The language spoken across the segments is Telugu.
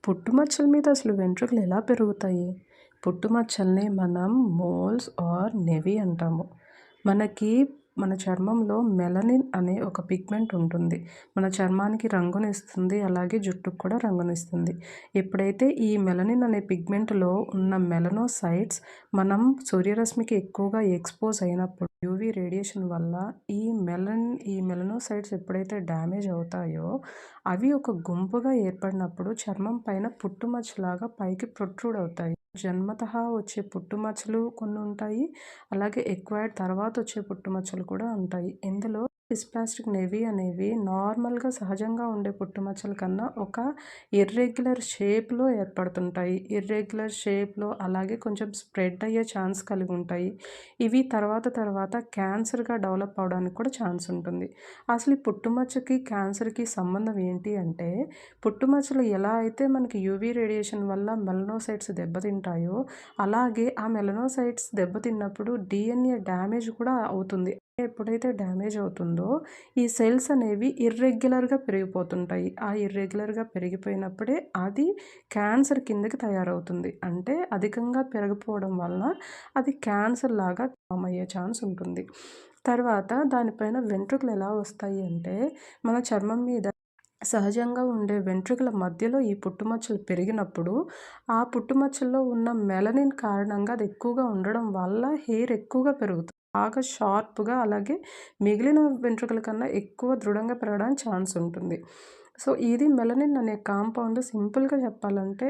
పుట్టుమచ్చల మీద అసలు వెంట్రుకలు ఎలా పెరుగుతాయి? పుట్టుమచ్చల్ని మనం మోల్స్ ఆర్ నెవి అంటాము. మనకి మన చర్మంలో మెలనిన్ అనే ఒక పిగ్మెంట్ ఉంటుంది. మన చర్మానికి రంగునిస్తుంది. అలాగే జుట్టుకు కూడా రంగునిస్తుంది. ఎప్పుడైతే ఈ మెలనిన్ అనే పిగ్మెంట్‌లో ఉన్న మెలనోసైట్స్ మనం సూర్యరశ్మికి ఎక్కువగా ఎక్స్‌పోజ్ అయినప్పుడు యూవీ రేడియేషన్ వల్ల ఈ మెలనోసైట్స్ ఎప్పుడైతే డ్యామేజ్ అవుతాయో అవి ఒక గుంపుగా ఏర్పడినప్పుడు చర్మం పైన పుట్టుమచ్చలాగా పైకి ప్రొట్రూడ్ అవుతాయి. జన్మతః వచ్చే పుట్టుమచ్చలు కొన్ని ఉంటాయి. అలాగే ఎక్వైర్డ్ తర్వాత వచ్చే పుట్టుమచ్చలు కూడా ఉంటాయి. ఇందులో డిస్ప్లాస్టిక్ నెవి అనేవి నార్మల్‌గా సహజంగా ఉండే పుట్టుమచ్చల కన్నా ఒక ఇర్రెగ్యులర్ షేప్‌లో ఏర్పడుతుంటాయి. ఇర్రెగ్యులర్ షేప్‌లో అలాగే కొంచెం స్ప్రెడ్ అయ్యే ఛాన్స్ కలిగి ఉంటాయి. ఇవి తర్వాత క్యాన్సర్‌గా డెవలప్ అవ్వడానికి కూడా ఛాన్స్ ఉంటుంది. అసలు ఈ పుట్టుమచ్చకి, క్యాన్సర్‌కి సంబంధం ఏంటి అంటే, పుట్టుమచ్చలు ఎలా అయితే మనకి యూవీ రేడియేషన్ వల్ల మెలనోసైట్స్ దెబ్బతింటాయో, అలాగే ఆ మెలనోసైట్స్ దెబ్బతిన్నప్పుడు డీఎన్ఏ డ్యామేజ్ కూడా అవుతుంది. ఎప్పుడైతే డ్యామేజ్ అవుతుందో, ఈ సెల్స్ అనేవి ఇర్రెగ్యులర్‌గా పెరిగిపోతుంటాయి. ఆ ఇర్రెగ్యులర్‌గా పెరిగిపోయినప్పుడే అది క్యాన్సర్ కిందకి తయారవుతుంది. అంటే అధికంగా పెరిగిపోవడం వలన అది క్యాన్సర్ లాగా ఫార్మ్ అయ్యే ఛాన్స్ ఉంటుంది. తర్వాత దానిపైన వెంట్రుకలు ఎలా వస్తాయి అంటే, మన చర్మం మీద సహజంగా ఉండే వెంట్రుకల మధ్యలో ఈ పుట్టుమచ్చలు పెరిగినప్పుడు, ఆ పుట్టుమచ్చల్లో ఉన్న మెలనిన్ కారణంగా అది ఎక్కువగా ఉండడం వల్ల హెయిర్ ఎక్కువగా పెరుగుతుంది. బాగా షార్ప్‌గా అలాగే మిగిలిన వెంట్రుకల కన్నా ఎక్కువ దృఢంగా పెరగడానికి ఛాన్స్ ఉంటుంది. సో, ఇది మెలనిన్ అనే కాంపౌండ్ సింపుల్‌గా చెప్పాలంటే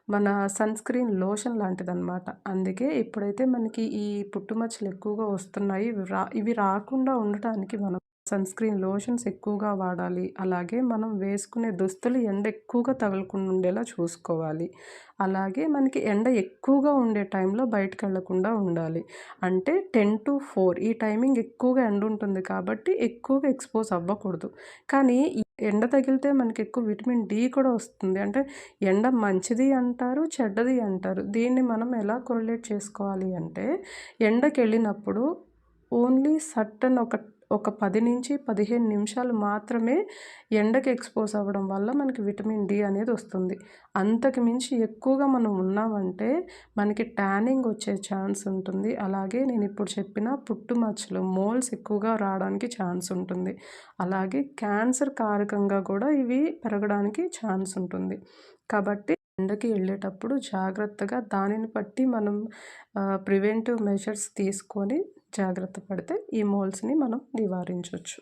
మన సన్‌స్క్రీన్ లోషన్ లాంటిదనమాట. అందుకే ఎప్పుడైతే మనకి ఈ పుట్టుమచ్చలు ఎక్కువగా వస్తున్నాయి, ఇవి రాకుండా ఉండటానికి మనం సన్‌స్క్రీన్ లోషన్స్ ఎక్కువగా వాడాలి. అలాగే మనం వేసుకునే దుస్తులు ఎండ ఎక్కువగా తగలకుండా ఉండేలా చూసుకోవాలి. అలాగే మనకి ఎండ ఎక్కువగా ఉండే టైంలో బయటికెళ్ళకుండా ఉండాలి. అంటే 10-4 ఈ టైమింగ్ ఎక్కువగా ఎండ ఉంటుంది కాబట్టి ఎక్కువగా ఎక్స్‌పోజ్ అవ్వకూడదు. కానీ ఈ ఎండ తగిలితే మనకి ఎక్కువ విటమిన్ డి కూడా వస్తుంది. అంటే ఎండ మంచిది అంటారు, చెడ్డది అంటారు. దీన్ని మనం ఎలా కొరిలేట్ చేసుకోవాలి అంటే, ఎండకెళ్ళినప్పుడు ఓన్లీ సర్టెన్ ఒక 10-15 నిమిషాలు మాత్రమే ఎండకి ఎక్స్‌పోజ్ అవ్వడం వల్ల మనకి విటమిన్ డి అనేది వస్తుంది. అంతకు మించి ఎక్కువగా మనం ఉన్నామంటే మనకి ట్యానింగ్ వచ్చే ఛాన్స్ ఉంటుంది. అలాగే నేనిప్పుడు చెప్పిన పుట్టుమచ్చలు, మోల్స్ ఎక్కువగా రావడానికి ఛాన్స్ ఉంటుంది. అలాగే క్యాన్సర్ కారకంగా కూడా ఇవి పెరగడానికి ఛాన్స్ ఉంటుంది. కాబట్టి ఎండకి ఎళ్ళేటప్పుడు జాగ్రత్తగా దానిని బట్టి మనం ప్రివెంటివ్ మెజర్స్ తీసుకొని జాగ్రత్త పడితే ఈ మోల్స్‌ని మనం నివారించొచ్చు.